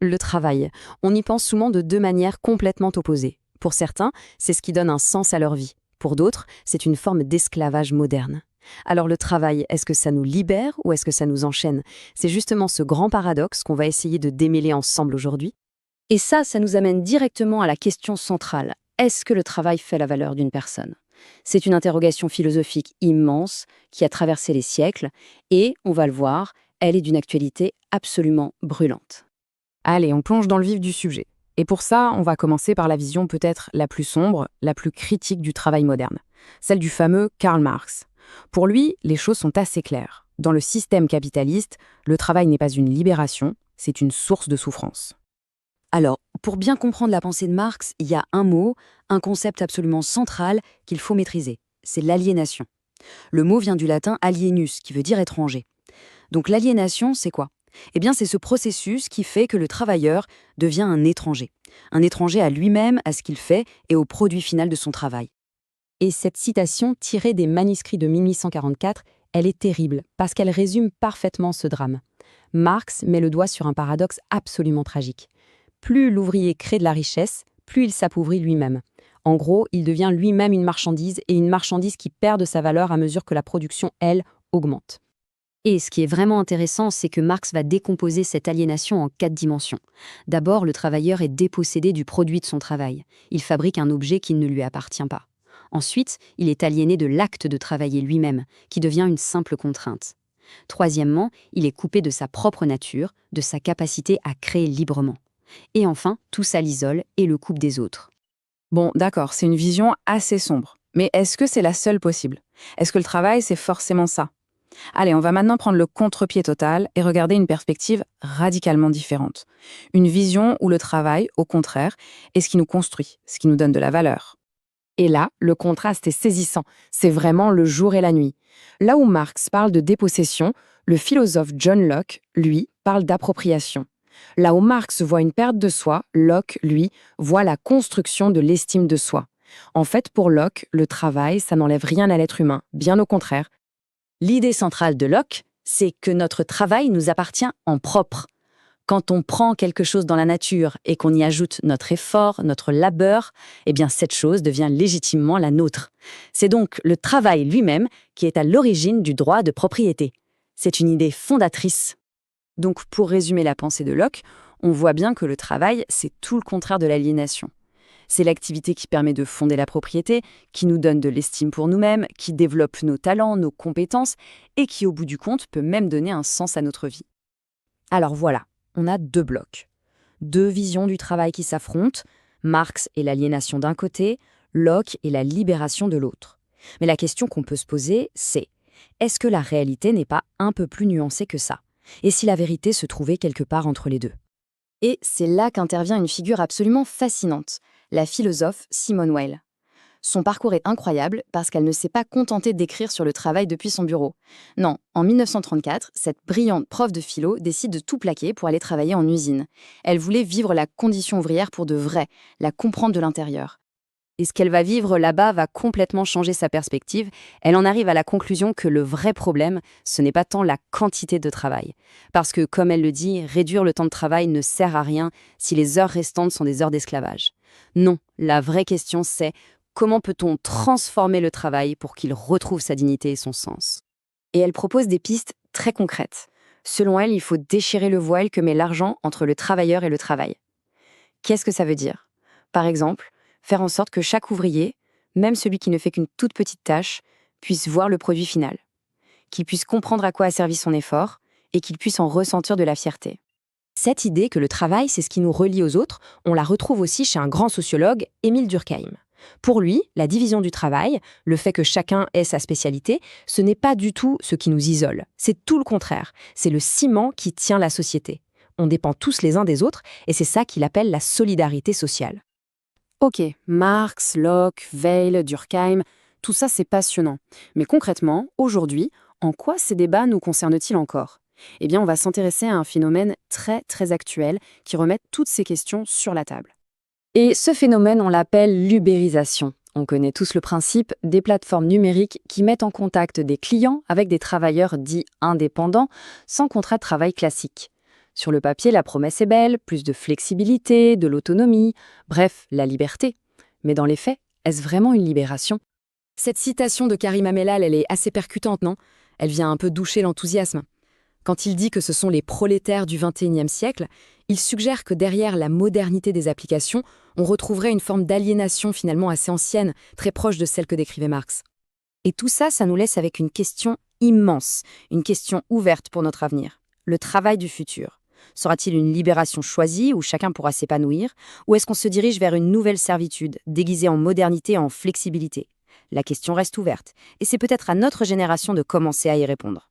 Le travail. On y pense souvent de deux manières complètement opposées. Pour certains, c'est ce qui donne un sens à leur vie. Pour d'autres, c'est une forme d'esclavage moderne. Alors le travail, est-ce que ça nous libère ou est-ce que ça nous enchaîne? C'est justement ce grand paradoxe qu'on va essayer de démêler ensemble aujourd'hui. Et ça nous amène directement à la question centrale. Est-ce que le travail fait la valeur d'une personne? C'est une interrogation philosophique immense qui a traversé les siècles et, on va le voir, elle est d'une actualité absolument brûlante. Allez, on plonge dans le vif du sujet. Et pour ça, on va commencer par la vision peut-être la plus sombre, la plus critique du travail moderne, celle du fameux Karl Marx. Pour lui, les choses sont assez claires. Dans le système capitaliste, le travail n'est pas une libération, c'est une source de souffrance. Alors, pour bien comprendre la pensée de Marx, il y a un mot, un concept absolument central qu'il faut maîtriser. C'est l'aliénation. Le mot vient du latin alienus, qui veut dire étranger. Donc l'aliénation, c'est quoi? Eh bien, c'est ce processus qui fait que le travailleur devient un étranger. Un étranger à lui-même, à ce qu'il fait et au produit final de son travail. Et cette citation, tirée des manuscrits de 1844, elle est terrible parce qu'elle résume parfaitement ce drame. Marx met le doigt sur un paradoxe absolument tragique. Plus l'ouvrier crée de la richesse, plus il s'appauvrit lui-même. En gros, il devient lui-même une marchandise et une marchandise qui perd de sa valeur à mesure que la production, elle, augmente. Et ce qui est vraiment intéressant, c'est que Marx va décomposer cette aliénation en 4 dimensions. D'abord, le travailleur est dépossédé du produit de son travail. Il fabrique un objet qui ne lui appartient pas. Ensuite, il est aliéné de l'acte de travailler lui-même, qui devient une simple contrainte. Troisièmement, il est coupé de sa propre nature, de sa capacité à créer librement. Et enfin, tout ça l'isole et le coupe des autres. Bon, d'accord, c'est une vision assez sombre. Mais est-ce que c'est la seule possible? Est-ce que le travail, c'est forcément ça? Allez, on va maintenant prendre le contre-pied total et regarder une perspective radicalement différente. Une vision où le travail, au contraire, est ce qui nous construit, ce qui nous donne de la valeur. Et là, le contraste est saisissant. C'est vraiment le jour et la nuit. Là où Marx parle de dépossession, le philosophe John Locke, lui, parle d'appropriation. Là où Marx voit une perte de soi, Locke, lui, voit la construction de l'estime de soi. En fait, pour Locke, le travail, ça n'enlève rien à l'être humain, bien au contraire. L'idée centrale de Locke, c'est que notre travail nous appartient en propre. Quand on prend quelque chose dans la nature et qu'on y ajoute notre effort, notre labeur, eh bien cette chose devient légitimement la nôtre. C'est donc le travail lui-même qui est à l'origine du droit de propriété. C'est une idée fondatrice. Donc, pour résumer la pensée de Locke, on voit bien que le travail, c'est tout le contraire de l'aliénation. C'est l'activité qui permet de fonder la propriété, qui nous donne de l'estime pour nous-mêmes, qui développe nos talents, nos compétences, et qui, au bout du compte, peut même donner un sens à notre vie. Alors voilà, on a deux blocs. Deux visions du travail qui s'affrontent, Marx et l'aliénation d'un côté, Locke et la libération de l'autre. Mais la question qu'on peut se poser, c'est est-ce que la réalité n'est pas un peu plus nuancée que ça? Et si la vérité se trouvait quelque part entre les deux? Et c'est là qu'intervient une figure absolument fascinante, la philosophe Simone Weil. Son parcours est incroyable parce qu'elle ne s'est pas contentée d'écrire sur le travail depuis son bureau. Non, en 1934, cette brillante prof de philo décide de tout plaquer pour aller travailler en usine. Elle voulait vivre la condition ouvrière pour de vrai, la comprendre de l'intérieur. Et ce qu'elle va vivre là-bas va complètement changer sa perspective. Elle en arrive à la conclusion que le vrai problème, ce n'est pas tant la quantité de travail. Parce que, comme elle le dit, réduire le temps de travail ne sert à rien si les heures restantes sont des heures d'esclavage. Non, la vraie question c'est comment peut-on transformer le travail pour qu'il retrouve sa dignité et son sens? Et elle propose des pistes très concrètes. Selon elle, il faut déchirer le voile que met l'argent entre le travailleur et le travail. Qu'est-ce que ça veut dire? Par exemple, faire en sorte que chaque ouvrier, même celui qui ne fait qu'une toute petite tâche, puisse voir le produit final, qu'il puisse comprendre à quoi a servi son effort et qu'il puisse en ressentir de la fierté. Cette idée que le travail, c'est ce qui nous relie aux autres, on la retrouve aussi chez un grand sociologue, Émile Durkheim. Pour lui, la division du travail, le fait que chacun ait sa spécialité, ce n'est pas du tout ce qui nous isole. C'est tout le contraire. C'est le ciment qui tient la société. On dépend tous les uns des autres et c'est ça qu'il appelle la solidarité sociale. Ok, Marx, Locke, Weil, Durkheim, tout ça c'est passionnant. Mais concrètement, aujourd'hui, en quoi ces débats nous concernent-ils encore? Eh bien, on va s'intéresser à un phénomène très très actuel qui remet toutes ces questions sur la table. Et ce phénomène, on l'appelle l'ubérisation. On connaît tous le principe des plateformes numériques qui mettent en contact des clients avec des travailleurs dits indépendants, sans contrat de travail classique. Sur le papier, la promesse est belle, plus de flexibilité, de l'autonomie, bref, la liberté. Mais dans les faits, est-ce vraiment une libération? Cette citation de Karim Amellal, elle est assez percutante, non? Elle vient un peu doucher l'enthousiasme. Quand il dit que ce sont les prolétaires du XXIe siècle, il suggère que derrière la modernité des applications, on retrouverait une forme d'aliénation finalement assez ancienne, très proche de celle que décrivait Marx. Et tout ça, ça nous laisse avec une question immense, une question ouverte pour notre avenir. Le travail du futur. Sera-t-il une libération choisie où chacun pourra s'épanouir, ou est-ce qu'on se dirige vers une nouvelle servitude, déguisée en modernité et en flexibilité? La question reste ouverte, et c'est peut-être à notre génération de commencer à y répondre.